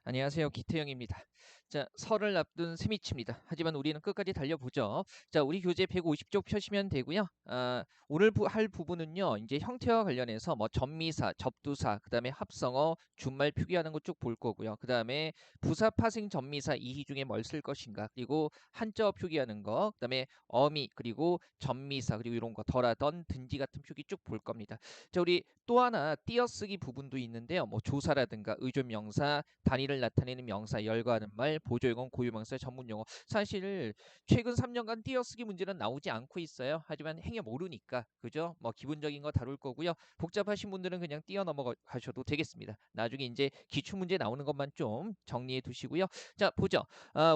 안녕하세요. 기태영입니다. 자, 설을 앞둔 새미치입니다. 하지만 우리는 끝까지 달려보죠. 자, 우리 교재 150쪽 펴시면 되고요. 오늘 할 부분은요. 이제 형태와 관련해서 뭐 접미사, 접두사, 그다음에 합성어, 준말 표기하는 거 쭉 볼 거고요. 그다음에 부사, 파생, 접미사 이희 중에 뭘 쓸 것인가, 그리고 한자어 표기하는 거, 그다음에 어미, 그리고 접미사, 그리고 이런 거 덜하던 든지 같은 표기 쭉 볼 겁니다. 자, 우리 또 하나 띄어쓰기 부분도 있는데요. 뭐 조사라든가 의존명사, 단위를 나타내는 명사, 열거하는 말, 보조용어, 고유명사, 전문용어. 사실 최근 3년간 띄어쓰기 문제는 나오지 않고 있어요. 하지만 행여 모르니까 그죠? 뭐 기본적인 거 다룰 거고요. 복잡하신 분들은 그냥 띄어 넘어가셔도 되겠습니다. 나중에 이제 기출 문제 나오는 것만 좀 정리해 두시고요. 자, 보죠.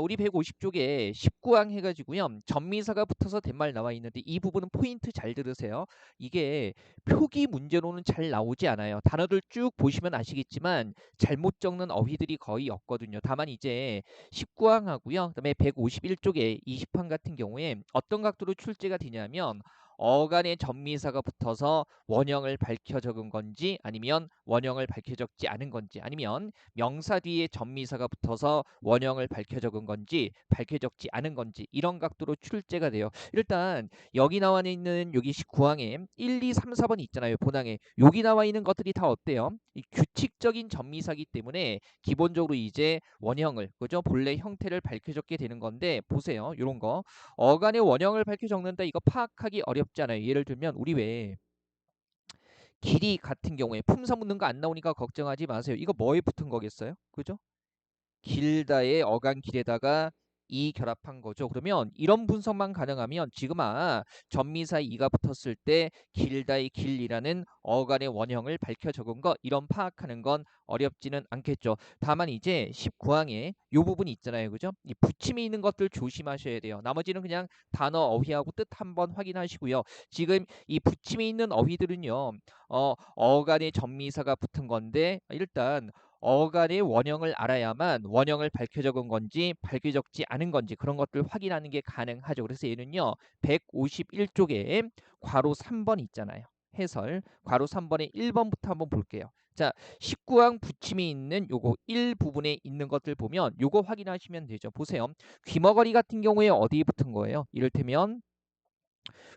우리 150쪽에 19항 해가지고요. 전미사가 붙어서 된말 나와 있는데 이 부분은 포인트 잘 들으세요. 이게 표기 문제로는 잘 나오지 않아요. 단어들 쭉 보시면 아시겠지만 잘못 적는 어휘들이 거의 없거든요. 다만 이제 19항하고요. 그다음에 151쪽에 20항 같은 경우에 어떤 각도로 출제가 되냐면 어간의 접미사가 붙어서 원형을 밝혀 적은 건지, 아니면 원형을 밝혀 적지 않은 건지, 아니면 명사 뒤에 접미사가 붙어서 원형을 밝혀 적은 건지, 밝혀 적지 않은 건지, 이런 각도로 출제가 돼요. 일단 여기 나와 있는 여기 19항에 1, 2, 3, 4번 있잖아요. 본항에 여기 나와 있는 것들이 다 어때요? 이 규칙적인 접미사기 때문에 기본적으로 이제 원형을, 그죠? 본래 형태를 밝혀적게 되는 건데, 보세요. 이런 거 어간의 원형을 밝혀 적는다, 이거 파악하기 어렵잖아요. 예를 들면 우리 왜 길이 같은 경우에 품사 묻는 거 안 나오니까 걱정하지 마세요. 이거 뭐에 붙은 거겠어요? 그죠? 길다의 어간 길에다가 이 결합한 거죠. 그러면 이런 분석만 가능하면 지금 전미사 이가 붙었을 때 길다의 길이라는 어간의 원형을 밝혀 적은 거, 이런 파악하는 건 어렵지는 않겠죠. 다만 이제 19항에 요 부분이 있잖아요. 그죠? 이 붙임이 있는 것들 조심하셔야 돼요. 나머지는 그냥 단어 어휘하고 뜻 한번 확인하시고요. 지금 이 붙임이 있는 어휘들은요. 어간의 전미사가 붙은 건데, 일단 어간의 원형을 알아야만 원형을 밝혀 적은 건지 밝혀 적지 않은 건지 그런 것들 확인하는 게 가능하죠. 그래서 얘는요. 151쪽에 괄호 3번 있잖아요. 해설 괄호 3번의 1번부터 한번 볼게요. 자, 19항 붙임이 있는 요거 1 부분에 있는 것들 보면 요거 확인하시면 되죠. 보세요. 귀머거리 같은 경우에 어디에 붙은 거예요? 이를테면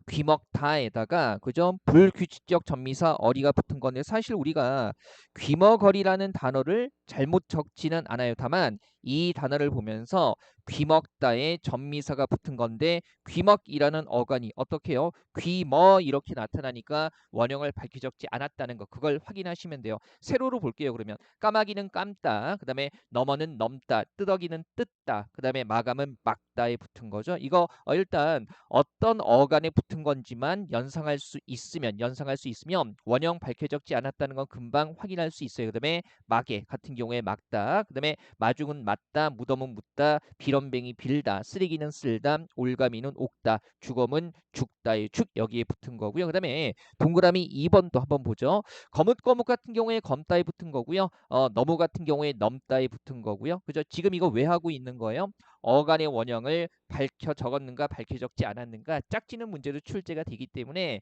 귀먹다에다가, 그죠? 불규칙적 접미사 어리가 붙은 건데, 사실 우리가 귀머거리라는 단어를 잘못 적지는 않아요. 다만 이 단어를 보면서 귀먹다에 접미사가 붙은 건데, 귀먹이라는 어간이 어떻게 해요? 귀머 이렇게 나타나니까 원형을 밝히 적지 않았다는 거, 그걸 확인하시면 돼요. 세로로 볼게요. 그러면 까마귀는 감다, 그 다음에 넘어는 넘다, 뜯어기는 뜯다, 그 다음에 마감은 막다에 붙은 거죠. 이거 일단 어떤 어간에 붙은 건지만 연상할 수 있으면 원형 밝혀 적지 않았다는 건 금방 확인할 수 있어요. 그다음에 마개 같은 경우에 막다, 그다음에 마중은 맞다, 무덤은 묻다, 비런뱅이 빌다, 쓰레기는 쓸다, 올가미는 옥다, 주검은 죽다의 죽 여기에 붙은 거고요. 그다음에 동그라미 2번도 한번 보죠. 거뭇거뭇 같은 경우에 검다에 붙은 거고요. 너무 같은 경우에 넘다에 붙은 거고요. 그죠? 지금 이거 왜 하고 있는 거예요? 어간의 원형을 밝혀 적었는가 밝혀 적지 않았는가 짝지는 문제도 출제가 되기 때문에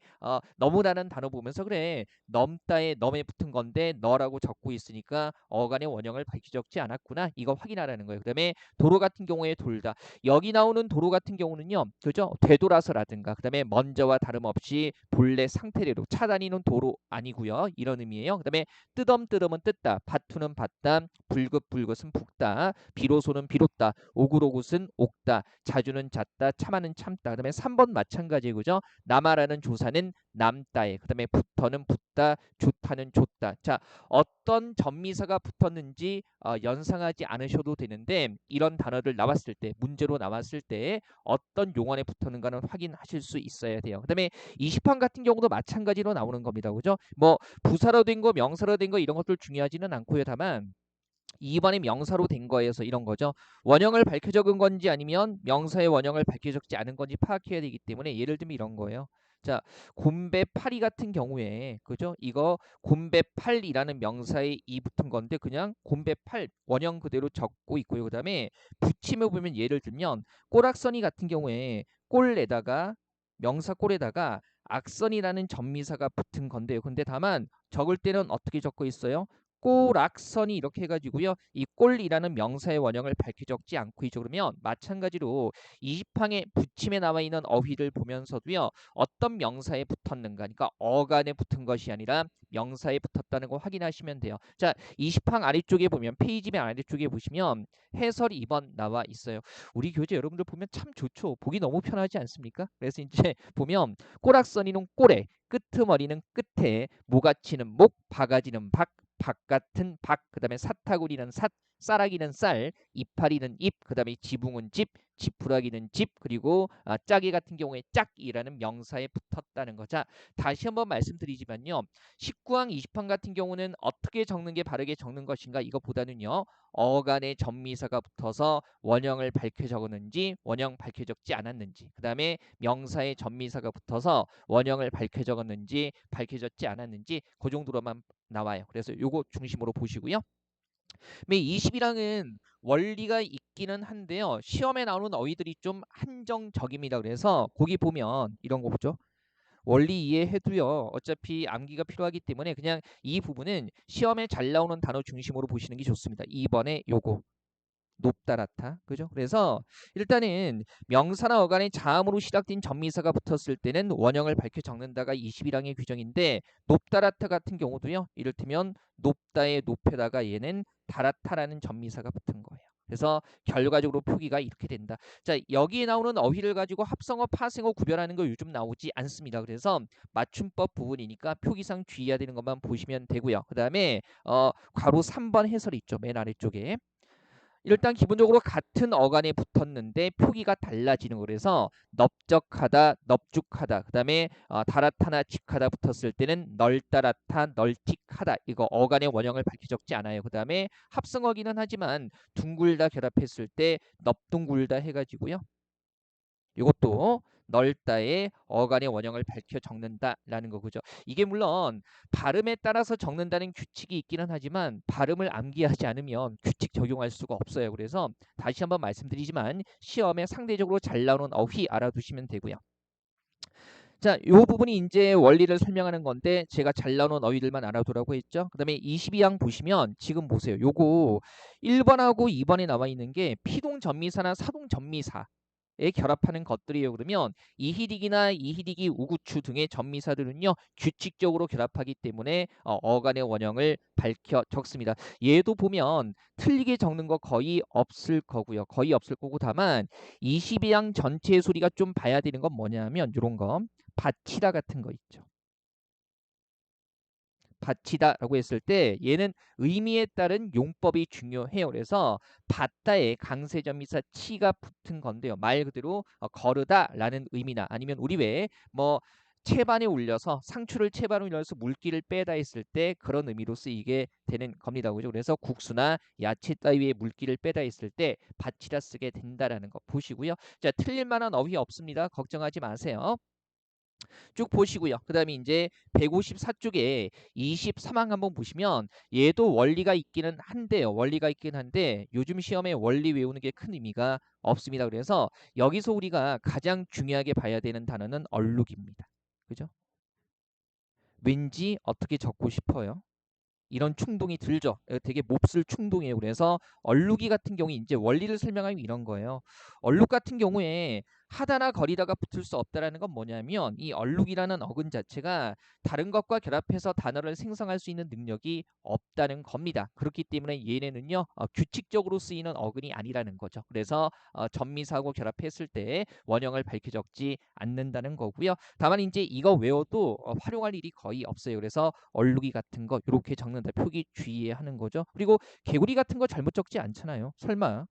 너무라는 단어 보면서 그래 넘다에 넘에 붙은 건데 너라고 적고 있으니까 어간의 원형을 밝혀 적지 않았구나, 이거 확인하라는 거예요. 그다음에 도로 같은 경우에 돌다, 여기 나오는 도로 같은 경우는요, 그죠? 되돌아서라든가 그다음에 먼저와 다름없이 본래 상태대로 차다니는 도로 아니고요, 이런 의미예요. 그다음에 뜨덤뜨덤은 뜯다, 밭투는 밭다, 불긋불긋은 붓다, 비로소는 비롯다, 오글오글은 옥다, 자주는 잤다, 참아는 참다. 그다음에 3번 마찬가지고요. 그죠? 남아라는 조사는 남다에, 그다음에 붙어는 붙다, 좋다는 좋다. 자, 어떤 전미사가 붙었는지 연상하지 않으셔도 되는데, 이런 단어들 나왔을 때, 문제로 나왔을 때 어떤 용언에 붙었는가는 확인하실 수 있어야 돼요. 그다음에 20항 같은 경우도 마찬가지로 나오는 겁니다. 그죠? 뭐 부사로 된 거, 명사로 된 거 이런 것들 중요하지는 않고요. 다만 2번이 명사로 된 거에서 이런 거죠. 원형을 밝혀 적은 건지 아니면 명사의 원형을 밝혀 적지 않은 건지 파악해야 되기 때문에, 예를 들면 이런 거예요. 자, 곰배파리 같은 경우에, 그죠? 이거 곰배팔이라는 명사에 이 붙은 건데 그냥 곰배팔 원형 그대로 적고 있고요. 그다음에 붙임을 보면 예를 들면 꼬락서니 같은 경우에 꼴에다가 명사 꼴에다가 악선이라는 접미사가 붙은 건데요. 근데 다만 적을 때는 어떻게 적고 있어요? 꼬락선이 이렇게 해가지고요. 이 꼴이라는 명사의 원형을 밝혀 적지 않고 있죠. 그러면 마찬가지로 20항에 붙임에 나와 있는 어휘를 보면서도요. 어떤 명사에 붙었는가. 그러니까 어간에 붙은 것이 아니라 명사에 붙었다는 거 확인하시면 돼요. 자, 20항 아래쪽에 보면 페이지 맨 아래쪽에 보시면 해설 2번 나와 있어요. 우리 교재 여러분들 보면 참 좋죠. 보기 너무 편하지 않습니까? 그래서 이제 보면 꼬락선이는 꼴에, 끄트머리는 끝에, 모가치는 목, 바가지는 박, 박 같은 박, 그 다음에 사타구리는 삿, 쌀아기는 쌀, 이파리는 잎, 그 다음에 지붕은 집, 지푸라기는 집, 그리고 짜기 같은 경우에 짝이라는 명사에 붙었다는 거. 자, 다시 한번 말씀드리지만요. 19항, 20항 같은 경우는 어떻게 적는 게 바르게 적는 것인가 이것보다는요. 어간에 전미사가 붙어서 원형을 밝혀 적었는지 원형 밝혀 적지 않았는지, 그 다음에 명사에 전미사가 붙어서 원형을 밝혀 적었는지 밝혀졌지 않았는지 그 정도로만 나와요. 그래서 요거 중심으로 보시고요. 21항은 원리가 있기는 한데요. 시험에 나오는 어휘들이 좀 한정적입니다. 그래서 거기 보면 이런 거 보죠. 원리 이해해도요. 어차피 암기가 필요하기 때문에 그냥 이 부분은 시험에 잘 나오는 단어 중심으로 보시는 게 좋습니다. 2번에 요거. 높다 낮다 그죠? 그래서 일단은 명사나 어간에 자음으로 시작된 전미사가 붙었을 때는 원형을 밝혀 적는다가 21항의 규정인데 높다 낮다 같은 경우도요. 이를테면 높다의 높에다가 얘는 달았다라는 전미사가 붙은 거예요. 그래서 결과적으로 표기가 이렇게 된다. 자, 여기에 나오는 어휘를 가지고 합성어, 파생어 구별하는 거 요즘 나오지 않습니다. 그래서 맞춤법 부분이니까 표기상 주의해야 되는 것만 보시면 되고요. 그 다음에 괄호 3번 해설이 있죠. 맨 아래쪽에. 일단 기본적으로 같은 어간에 붙었는데 표기가 달라지는 거. 그래서 넓적하다, 넙죽하다. 그다음에 다라타나 칙하다 붙었을 때는 널따라타, 널틱하다. 이거 어간의 원형을 밝혀 적지 않아요. 그다음에 합성어기는 하지만 둥글다 결합했을 때 넙둥굴다 해가지고요. 이것도 넓다의 어간의 원형을 밝혀 적는다라는 거죠. 이게 물론 발음에 따라서 적는다는 규칙이 있기는 하지만 발음을 암기하지 않으면 규칙 적용할 수가 없어요. 그래서 다시 한번 말씀드리지만 시험에 상대적으로 잘 나오는 어휘 알아두시면 되고요. 자, 요 부분이 이제 원리를 설명하는 건데 제가 잘 나오는 어휘들만 알아두라고 했죠. 그 다음에 22항 보시면 지금 보세요. 요거 1번하고 2번에 나와 있는 게 피동전미사나 사동전미사 에 결합하는 것들이에요. 그러면 이희딕이나 이희딕이 우구추 등의 전미사들은요 규칙적으로 결합하기 때문에 어간의 원형을 밝혀 적습니다. 얘도 보면 틀리게 적는 거 거의 없을 거고요. 거의 없을 거고 다만 22항 전체의 소리가 좀 봐야 되는 건 뭐냐면 이런 거 받치다 같은 거 있죠. 받치다라고 했을 때 얘는 의미에 따른 용법이 중요해요. 그래서 받다에 강세전미사 치가 붙은 건데요. 말 그대로 거르다라는 의미나 아니면 우리 왜 뭐 채반에 올려서 상추를 채반에 올려서 물기를 빼다 했을 때 그런 의미로 쓰이게 되는 겁니다. 그죠? 그래서 국수나 야채 따위의 물기를 빼다 했을 때 받치다 쓰게 된다라는 거 보시고요. 자, 틀릴 만한 어휘 없습니다. 걱정하지 마세요. 쭉 보시고요. 그 다음에 이제 154쪽에 23항 한번 보시면 얘도 원리가 있기는 한데요. 원리가 있긴 한데 요즘 시험에 원리 외우는 게 큰 의미가 없습니다. 그래서 여기서 우리가 가장 중요하게 봐야 되는 단어는 얼룩입니다. 그죠? 왠지 어떻게 적고 싶어요? 이런 충동이 들죠. 되게 몹쓸 충동이에요. 그래서 얼룩이 같은 경우에 이제 원리를 설명하면 이런 거예요. 얼룩 같은 경우에 하다나 거리다가 붙을 수 없다라는 건 뭐냐면 이 얼룩이라는 어근 자체가 다른 것과 결합해서 단어를 생성할 수 있는 능력이 없다는 겁니다. 그렇기 때문에 얘네는요 규칙적으로 쓰이는 어근이 아니라는 거죠. 그래서 전미사하고 결합했을 때 원형을 밝혀 적지 않는다는 거고요. 다만 이제 이거 외워도 활용할 일이 거의 없어요. 그래서 얼룩이 같은 거 이렇게 적는다. 표기 주의해야 하는 거죠. 그리고 개구리 같은 거 잘못 적지 않잖아요. 설마.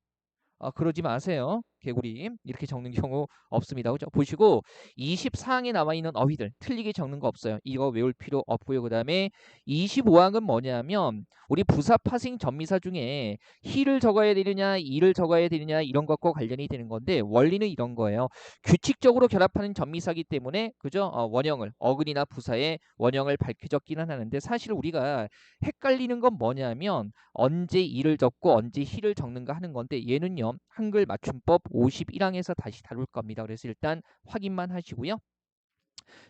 그러지 마세요. 개구리 이렇게 적는 경우 없습니다. 그죠? 보시고 24항에 나와 있는 어휘들 틀리게 적는 거 없어요. 이거 외울 필요 없고요. 그 다음에 25항은 뭐냐면 우리 부사 파생 전미사 중에 히를 적어야 되느냐 이를 적어야 되느냐 이런 것과 관련이 되는 건데 원리는 이런 거예요. 규칙적으로 결합하는 전미사기 때문에 그죠? 원형을 어근이나 부사의 원형을 밝혀 적기는 하는데 사실 우리가 헷갈리는 건 뭐냐면 언제 이를 적고 언제 히를 적는가 하는 건데 얘는요 한글 맞춤법 51항에서 다시 다룰 겁니다. 그래서 일단 확인만 하시고요.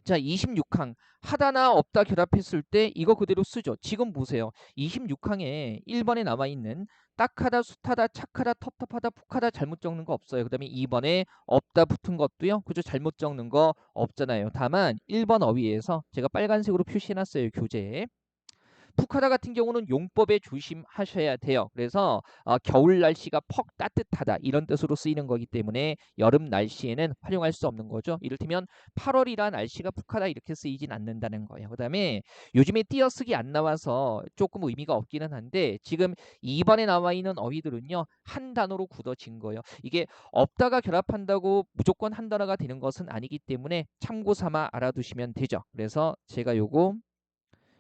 자, 26항 하다나 없다 결합했을 때 이거 그대로 쓰죠. 지금 보세요. 26항에 1번에 나와 있는 딱하다, 숱하다, 착하다, 텁텁하다, 푹하다 잘못 적는 거 없어요. 그 다음에 2번에 없다 붙은 것도요. 그죠? 잘못 적는 거 없잖아요. 다만 1번 어휘에서 제가 빨간색으로 표시해놨어요. 교재에. 푹하다 같은 경우는 용법에 조심하셔야 돼요. 그래서 겨울 날씨가 퍽 따뜻하다 이런 뜻으로 쓰이는 거기 때문에 여름 날씨에는 활용할 수 없는 거죠. 이를테면 8월이라 날씨가 푹하다 이렇게 쓰이진 않는다는 거예요. 그 다음에 요즘에 띄어쓰기 안 나와서 조금 의미가 없기는 한데 지금 2번에 나와 있는 어휘들은요. 한 단어로 굳어진 거예요. 이게 없다가 결합한다고 무조건 한 단어가 되는 것은 아니기 때문에 참고 삼아 알아두시면 되죠. 그래서 제가 요거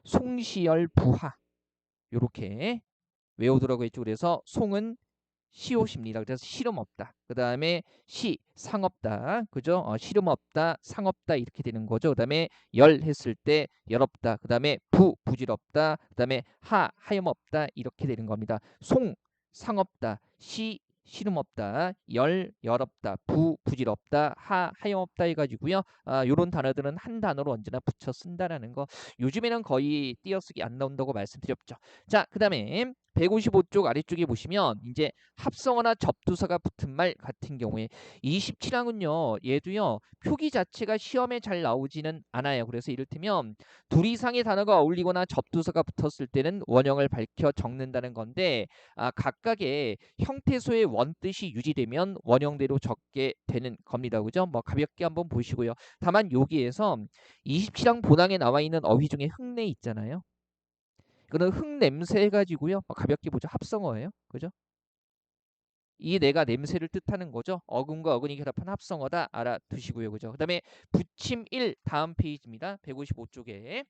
송시열 부하 요렇게 외우더라고 했죠. 그래서 송은 시옷입니다. 그래서 시름 없다. 그 다음에 시 상없다. 그죠? 시름 없다, 상없다 이렇게 되는 거죠. 그 다음에 열 했을 때 열없다. 그 다음에 부 부질없다. 그 다음에 하 하염없다 이렇게 되는 겁니다. 송 상없다, 시 시름 없다, 열 열없다, 부 부질없다, 하 하염없다 해가지고요. 요런 단어들은 한 단어로 언제나 붙여 쓴다라는 거. 요즘에는 거의 띄어쓰기 안 나온다고 말씀드렸죠. 자, 그 다음에 155쪽 아래쪽에 보시면 이제 합성어나 접두사가 붙은 말 같은 경우에 27항은요. 얘도요. 표기 자체가 시험에 잘 나오지는 않아요. 그래서 이를테면 둘 이상의 단어가 어울리거나 접두사가 붙었을 때는 원형을 밝혀 적는다는 건데 각각의 형태소의 원뜻이 유지되면 원형대로 적게 되는 겁니다. 그죠? 뭐 가볍게 한번 보시고요. 다만 여기에서 27항 본항에 나와 있는 어휘 중에 흙내 있잖아요. 이거는 흙냄새 해가지고요. 가볍게 보죠. 합성어예요. 그죠? 이 내가 냄새를 뜻하는 거죠. 어근과 어근이 결합한 합성어다 알아두시고요. 그죠? 그 다음에 부침 1 다음 페이지입니다. 155쪽에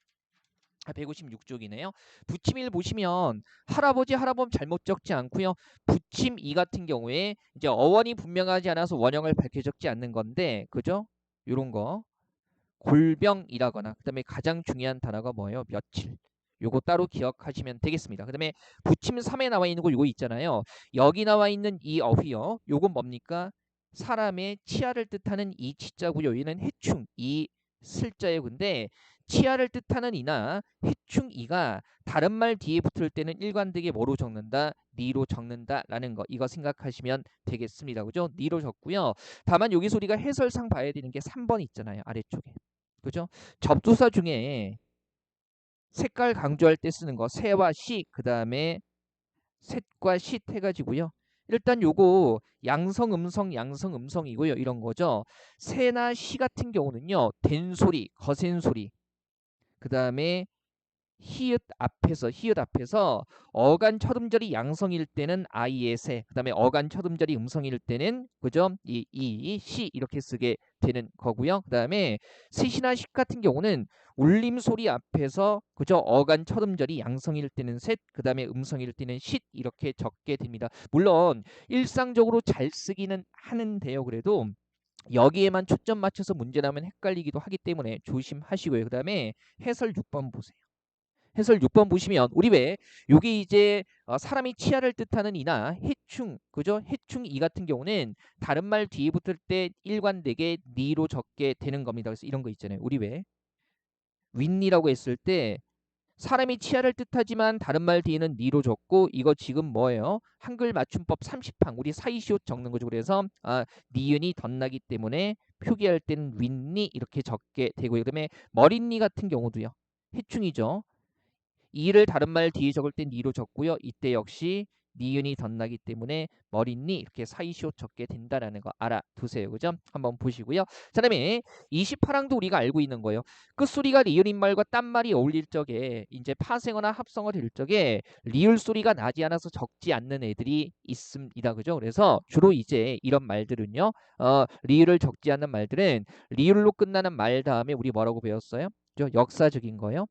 156쪽이네요. 부침 1 보시면 할아버지 할아범 잘못 적지 않고요. 부침 2 같은 경우에 이제 어원이 분명하지 않아서 원형을 밝혀 적지 않는 건데 그죠? 요런 거 골병이라거나 그 다음에 가장 중요한 단어가 뭐예요? 며칠. 요거 따로 기억하시면 되겠습니다. 그 다음에 부침 3에 나와 있는 거 요거 있잖아요. 여기 나와 있는 이 어휘요. 요건 뭡니까? 사람의 치아를 뜻하는 이 치자고요. 얘는 해충 이 슬자예요. 근데 치아를 뜻하는 이나 해충 이가 다른 말 뒤에 붙을 때는 일관되게 뭐로 적는다? 니로 적는다라는 거 이거 생각하시면 되겠습니다. 그죠? 니로 적고요. 다만 여기서 우리가 해설상 봐야 되는 게 3번 있잖아요. 아래쪽에. 그죠? 접두사 중에 색깔 강조할 때 쓰는 거 새와 시 그다음에 셋과 쉿 해가지고요. 일단 요거 양성 음성 양성 음성이고요. 이런 거죠. 새나 시 같은 경우는요. 된 소리 거센 소리 그다음에 히읗 앞에서 어간 첫 음절이 양성일 때는 아이의 새, 그다음에 어간 첫 음절이 음성일 때는 그죠? 시 이렇게 쓰게 되는 거고요. 그다음에 셋이나 식 같은 경우는 울림 소리 앞에서 그죠? 어간 첫 음절이 양성일 때는 셋, 그다음에 음성일 때는 쉿 이렇게 적게 됩니다. 물론 일상적으로 잘 쓰기는 하는데요. 그래도 여기에만 초점 맞춰서 문제 나면 헷갈리기도 하기 때문에 조심하시고요. 그다음에 해설 6번 보세요. 해설 6번 보시면 우리 왜 여기 이제 사람이 치아를 뜻하는 이나 해충 그죠? 해충 이 같은 경우는 다른 말 뒤에 붙을 때 일관되게 니로 적게 되는 겁니다. 그래서 이런 거 있잖아요. 우리 왜 윗니라고 했을 때 사람이 치아를 뜻하지만 다른 말 뒤에는 니로 적고 이거 지금 뭐예요? 한글 맞춤법 30항 우리 사이시옷 적는 거죠. 그래서 니은이 덧나기 때문에 표기할 때는 윗니 이렇게 적게 되고요. 그다음에 머릿니 같은 경우도요. 해충이죠. 이를 다른 말 뒤에 적을 땐 니로 적고요. 이때 역시 니은이 덧나기 때문에 머릿니 이렇게 사이시옷 적게 된다라는 거 알아두세요. 그죠? 한번 보시고요. 자, 다음에 28항도 우리가 알고 있는 거예요. 끝소리가 리을인 말과 딴 말이 어울릴 적에 이제 파생어나 합성어 될 적에 리을 소리가 나지 않아서 적지 않는 애들이 있습니다. 그죠? 그래서 주로 이제 이런 말들은요. 리을을 적지 않는 말들은 리을로 끝나는 말 다음에 우리 뭐라고 배웠어요? 그죠? 역사적인 거요.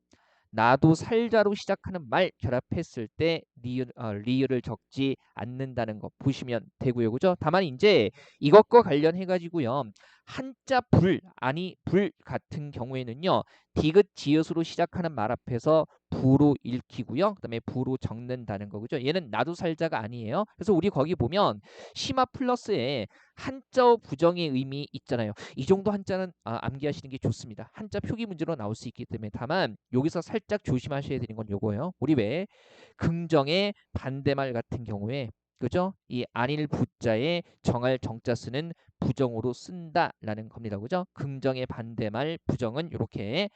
나도 살자로 시작하는 말 결합했을 때 리을을 적지 않는다는 거 보시면 되고요. 그죠? 다만 이제 이것과 관련해 가지고요. 한자 불, 아니 불 같은 경우에는요. 디귿 지읒으로 시작하는 말 앞에서 부로 읽히고요. 그다음에 부로 적는다는 거죠. 얘는 나도 살자가 아니에요. 그래서 우리 거기 보면 심화 플러스에 한자어 부정의 의미 있잖아요. 이 정도 한자는 암기하시는 게 좋습니다. 한자 표기 문제로 나올 수 있기 때문에 다만 여기서 살짝 조심하셔야 되는 건 요거예요. 우리 왜 긍정의 반대말 같은 경우에 그죠? 이 안일 부자에 정할 정자 쓰는 부정으로 쓴다라는 겁니다. 그죠? 긍정의 반대말 부정은 이렇게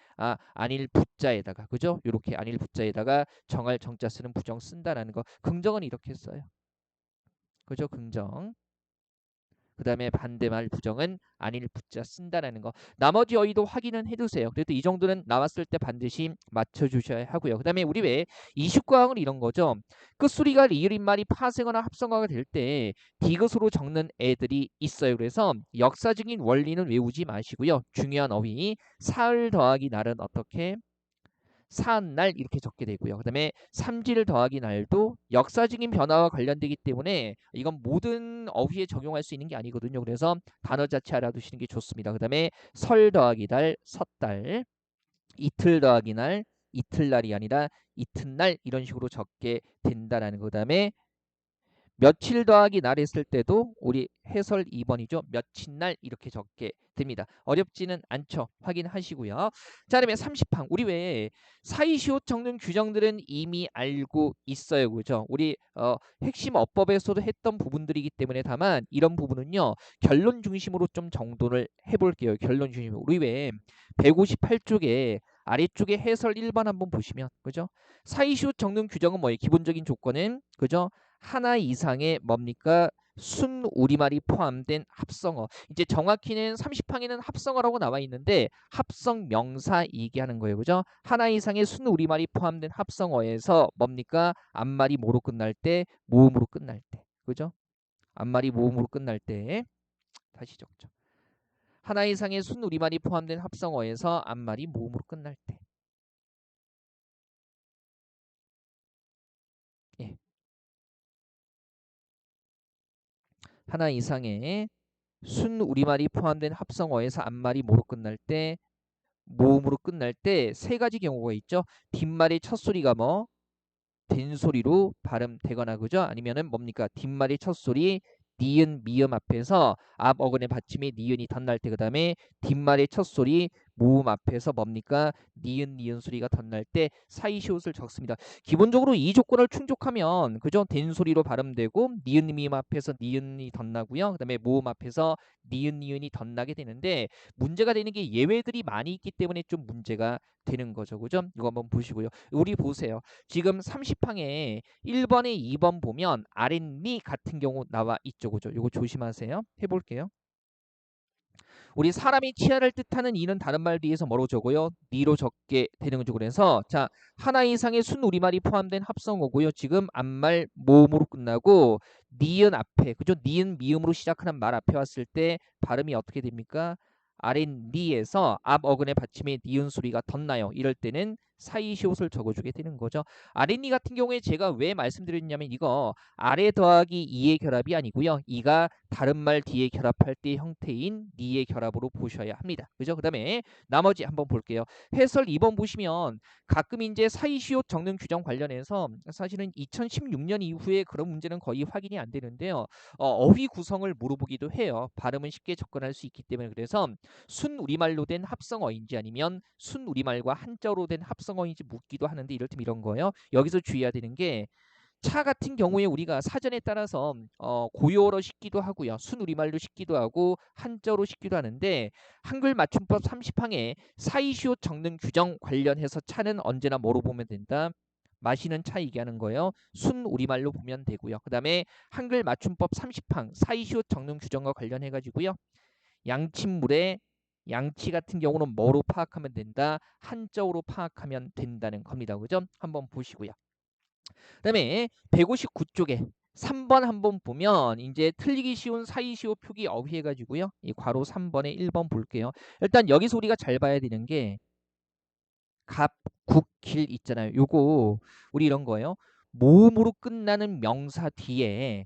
안일 부자에다가 그죠? 이렇게 안일 부자에다가 정할 정자 쓰는 부정 쓴다라는 거. 긍정은 이렇게 써요. 그죠? 긍정. 그 다음에 반대말 부정은 아닐 붙자 쓴다라는 거. 나머지 어휘도 확인은 해두세요. 그래도 이 정도는 나왔을 때 반드시 맞춰주셔야 하고요. 그 다음에 우리 왜 이식과학은 이런 거죠. 끝소리가 리을인말이 파생어나 합성어가 될 때 디귿으로 적는 애들이 있어요. 그래서 역사적인 원리는 외우지 마시고요. 중요한 어휘 사흘 더하기 날은 어떻게 사한날 이렇게 적게 되고요. 그 다음에 삼질 더하기 날도 역사적인 변화와 관련되기 때문에 이건 모든 어휘에 적용할 수 있는 게 아니거든요. 그래서 단어 자체 알아두시는 게 좋습니다. 그 다음에 설 더하기 달, 섣달, 이틀 더하기 날, 이틀날이 아니라 이튿날 이런 식으로 적게 된다라는 거. 그 다음에 며칠 더하기 날 했을 때도 우리 해설 2번이죠. 며칠날 이렇게 적게 됩니다. 어렵지는 않죠. 확인하시고요. 자, 그러면 30항. 우리 왜 사이시옷 적는 규정들은 이미 알고 있어요. 그죠? 우리 핵심 어법에서도 했던 부분들이기 때문에 다만 이런 부분은요. 결론 중심으로 좀 정돈을 해볼게요. 결론 중심으로. 우리 왜 158쪽에 아래쪽에 해설 1번 한번 보시면 그죠? 사이시옷 적는 규정은 뭐예요? 기본적인 조건은 그죠? 하나 이상의 뭡니까? 순 우리말이 포함된 합성어. 이제 정확히는 30항에는 합성어라고 나와 있는데 합성 명사 얘기하는 거예요. 그죠? 하나 이상의 순 우리말이 포함된 합성어에서 뭡니까? 앞말이 뭐로 끝날 때? 모음으로 끝날 때. 그죠? 앞말이 모음으로 끝날 때 다시 적죠. 하나 이상의 순 우리말이 포함된 합성어에서 앞말이 모음으로 끝날 때. 예. 하나 이상의 순 우리말이 포함된 합성어에서 앞말이 뭐로 끝날 때? 모음으로 끝날 때 세 가지 경우가 있죠. 뒷말의 첫 소리가 뭐 된소리로 발음되거나 그죠? 아니면은 뭡니까? 뒷말의 첫 소리 니은 미음 앞에서 앞 어근의 받침이 니은이 덧날 때 그다음에 뒷말의 첫 소리 모음 앞에서 뭡니까? 니은 소리가 덧날 때 사이시옷을 적습니다. 기본적으로 이 조건을 충족하면 그죠? 된소리로 발음되고 니은 미음 앞에서 니은이 덧나고요. 그다음에 모음 앞에서 니은이 덧나게 되는데 문제가 되는 게 예외들이 많이 있기 때문에 좀 문제가 되는 거죠. 그죠? 이거 한번 보시고요. 우리 보세요. 지금 30항에 1번에 2번 보면 아랫니 같은 경우 나와 있죠. 그죠? 이거 조심하세요. 해볼게요. 우리 사람이 치아를 뜻하는 이는 다른 말 뒤에서 뭐로 적어요? 니로 적게 되는 거죠. 그래서 자 하나 이상의 순 우리말이 포함된 합성어고요. 지금 앞말 모음으로 끝나고 니은 앞에 그죠? 니은 미음으로 시작하는 말 앞에 왔을 때 발음이 어떻게 됩니까? 아랫니에서 앞 어근의 받침에 니은 소리가 덧나요. 이럴 때는 사이시옷을 적어주게 되는 거죠. 아랫니 같은 경우에 제가 왜 말씀드렸냐면 이거 아래 더하기 2의 결합이 아니고요. 이가 다른 말 뒤에 결합할 때 형태인 니의 결합으로 보셔야 합니다. 그죠? 그 다음에 나머지 한번 볼게요. 해설 2번 보시면 가끔 이제 사이시옷 적는 규정 관련해서 사실은 2016년 이후에 그런 문제는 거의 확인이 안 되는데요. 어휘 구성을 물어보기도 해요. 발음은 쉽게 접근할 수 있기 때문에 그래서 순 우리말로 된 합성어인지 아니면 순 우리말과 한자로 된 합성어인지 묻기도 하는데 이럴때 이런 거예요. 여기서 주의해야 되는 게 차 같은 경우에 우리가 사전에 따라서 고유어로 싣기도 하고요. 순우리말로 싣기도 하고 한자로 싣기도 하는데 한글 맞춤법 30항에 사이시옷 적는 규정 관련해서 차는 언제나 뭐로 보면 된다? 마시는 차 얘기하는 거예요. 순우리말로 보면 되고요. 그 다음에 한글 맞춤법 30항 사이시옷 적는 규정과 관련해 가지고요. 양침물의 양치 같은 경우는 뭐로 파악하면 된다? 한자어로 파악하면 된다는 겁니다. 그죠? 한번 보시고요. 그다음에 159쪽에 3번 한번 보면 이제 틀리기 쉬운 사이시오 표기 어휘해 가지고요. 이 괄호 3번에 1번 볼게요. 일단 여기서 우리가 잘 봐야 되는 게 갑, 국, 길 있잖아요. 요거 우리 이런 거예요. 모음으로 끝나는 명사 뒤에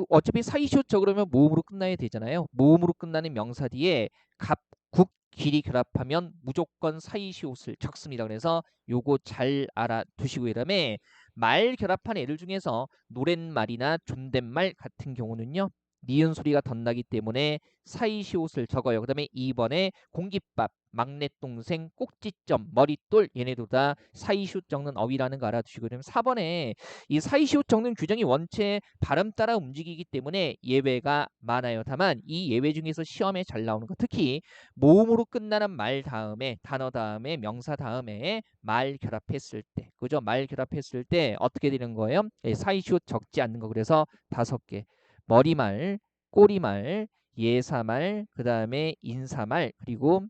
어차피 사이시옷 그러면 모음으로 끝나야 되잖아요. 모음으로 끝나는 명사 뒤에 갑, 국, 길이 결합하면 무조건 사이시옷을 적습니다. 그래서 요거 잘 알아두시고요. 그다음에 말 결합한 애들 중에서 노랫말이나 존댓말 같은 경우는요. 니은 소리가 덧나기 때문에 사이시옷을 적어요. 그다음에 2번에 공깃밥, 막내동생, 꼭지점, 머릿돌 얘네도 다 사이시옷 적는 어휘라는 거 알아두시고, 그다음에 4번에 이 사이시옷 적는 규정이 원체 발음 따라 움직이기 때문에 예외가 많아요. 다만 이 예외 중에서 시험에 잘 나오는 거, 특히 모음으로 끝나는 말 다음에, 단어 다음에, 명사 다음에 말 결합했을 때, 그죠? 말 결합했을 때 어떻게 되는 거예요? 예, 사이시옷 적지 않는 거. 그래서 5개. 머리말, 꼬리말, 예사말, 그 다음에 인사말, 그리고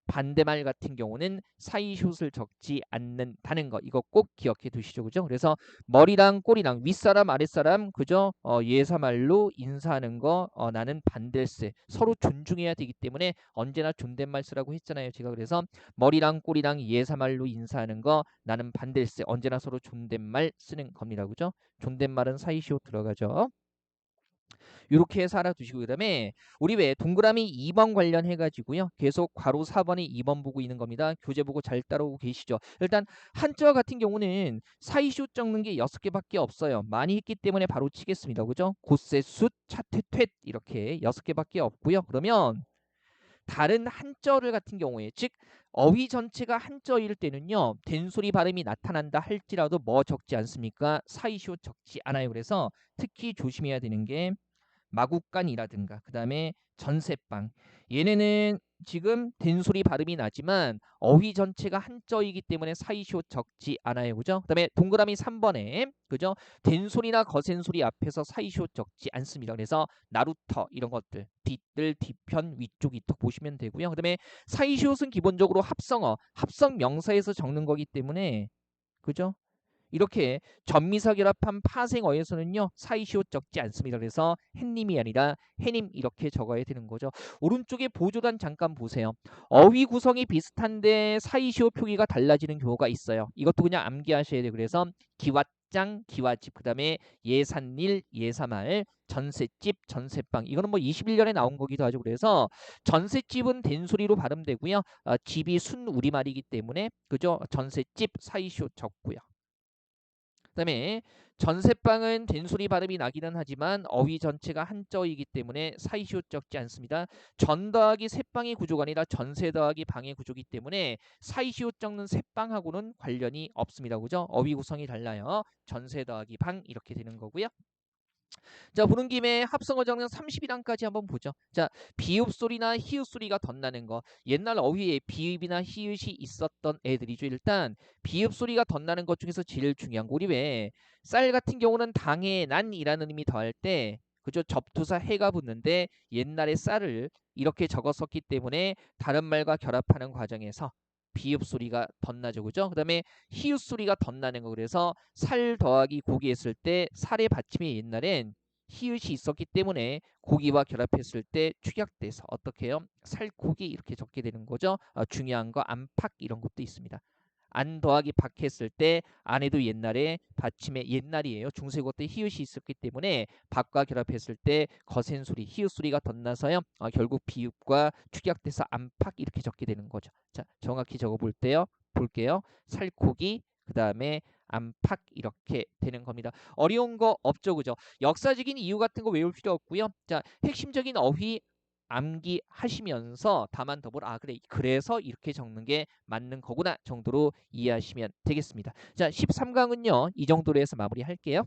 반대말 같은 경우는 사이숏을 적지 않는다는 거, 이거 꼭 기억해 두시죠. 그죠? 그래서 머리랑 꼬리랑 윗사람 아랫사람, 그죠? 예사말로 인사하는 거, 나는 반댈세, 서로 존중해야 되기 때문에 언제나 존댓말 쓰라고 했잖아요. 제가 그래서 머리랑 꼬리랑 예사말로 인사하는 거, 나는 반댈세, 언제나 서로 존댓말 쓰는 겁니다. 그죠? 존댓말은 사이시옷 들어가죠. 이렇게 해서 알아두시고, 그다음에 우리 왜 동그라미 2번 관련해 가지고요. 계속 괄호 4번에 2번 보고 있는 겁니다. 교재 보고 잘 따라오고 계시죠? 일단 한자 같은 경우는 사이쇼 적는 게 6개밖에 없어요. 많이 했기 때문에 바로 치겠습니다. 그죠? 곧세, 숫, 차트, 퇴 이렇게 6개밖에 없고요. 그러면 다른 한자어를 같은 경우에, 즉 어휘 전체가 한자어일 때는요. 된소리 발음이 나타난다 할지라도 뭐 적지 않습니까? 사이쇼 적지 않아요. 그래서 특히 조심해야 되는 게 마구간이라든가 그 다음에 전세방, 얘네는 지금 된소리 발음이 나지만 어휘 전체가 한자이기 때문에 사이쇼 적지 않아요. 그죠? 그 다음에 동그라미 3번에 그죠? 된소리나 거센소리 앞에서 사이쇼 적지 않습니다. 그래서 나루터 이런 것들 뒷들 뒤편 위쪽 이쪽 보시면 되고요. 그 다음에 사이쇼는 기본적으로 합성어 합성 명사에서 적는 거기 때문에 그죠? 이렇게 전미사 결합한 파생어에서는요 사이시옷 적지 않습니다. 그래서 햇님이 아니라 해님 이렇게 적어야 되는 거죠. 오른쪽에 보조단 잠깐 보세요. 어휘 구성이 비슷한데 사이시옷 표기가 달라지는 경우가 있어요. 이것도 그냥 암기하셔야 돼요. 그래서 기왓장, 기와집, 그 다음에 예산일, 예사말, 전셋집, 전셋방, 이거는 뭐 21년에 나온 거기도 하죠. 그래서 전셋집은 된소리로 발음되고요. 집이 순 우리말이기 때문에 그죠? 전셋집 사이시옷 적고요. 그다음에 전세방은 된소리 발음이 나기는 하지만 어휘 전체가 한자이기 때문에 사이시옷 적지 않습니다. 전 더하기 세방의 구조가 아니라 전세 더하기 방의 구조이기 때문에 사이시옷 적는 세방하고는 관련이 없습니다. 그죠? 어휘 구성이 달라요. 전세 더하기 방 이렇게 되는 거고요. 자, 보는 김에 합성어 정령 30이랑까지 한번 보죠. 자, 비읍 소리나 히읗 소리가 덧나는 거. 옛날 어휘에 비읍이나 히읗이 있었던 애들이죠. 일단 비읍 소리가 덧나는 것 중에서 제일 중요한 거, 우리 왜 쌀 같은 경우는 당해 난이라는 의미 더할 때 그죠? 접두사 해가 붙는데 옛날에 쌀을 이렇게 적었었기 때문에 다른 말과 결합하는 과정에서 비읍 소리가 덧나죠. 그죠? 그 다음에 히읗 소리가 덧나는 거. 그래서 살 더하기 고기 했을 때 살의 받침이 옛날엔 히읗이 있었기 때문에 고기와 결합했을 때 축약돼서 어떻게 해요? 살코기 이렇게 적게 되는 거죠. 중요한 거 안팎 이런 것도 있습니다. 안 더하기 박 했을 때 안에도 옛날에 받침의 옛날이에요. 중세고 때 히읗이 있었기 때문에 박과 결합했을 때 거센 소리, 히읗 소리가 덧나서요. 결국 비읍과 축약돼서 안팎 이렇게 적게 되는 거죠. 자, 정확히 적어볼게요. 살코기, 그 다음에 안팎 이렇게 되는 겁니다. 어려운 거 없죠, 그죠? 역사적인 이유 같은 거 외울 필요 없고요. 자, 핵심적인 어휘 암기하시면서 다만 더불어 그래, 그래서 이렇게 적는 게 맞는 거구나 정도로 이해하시면 되겠습니다. 자, 13강은요 이 정도로 해서 마무리할게요.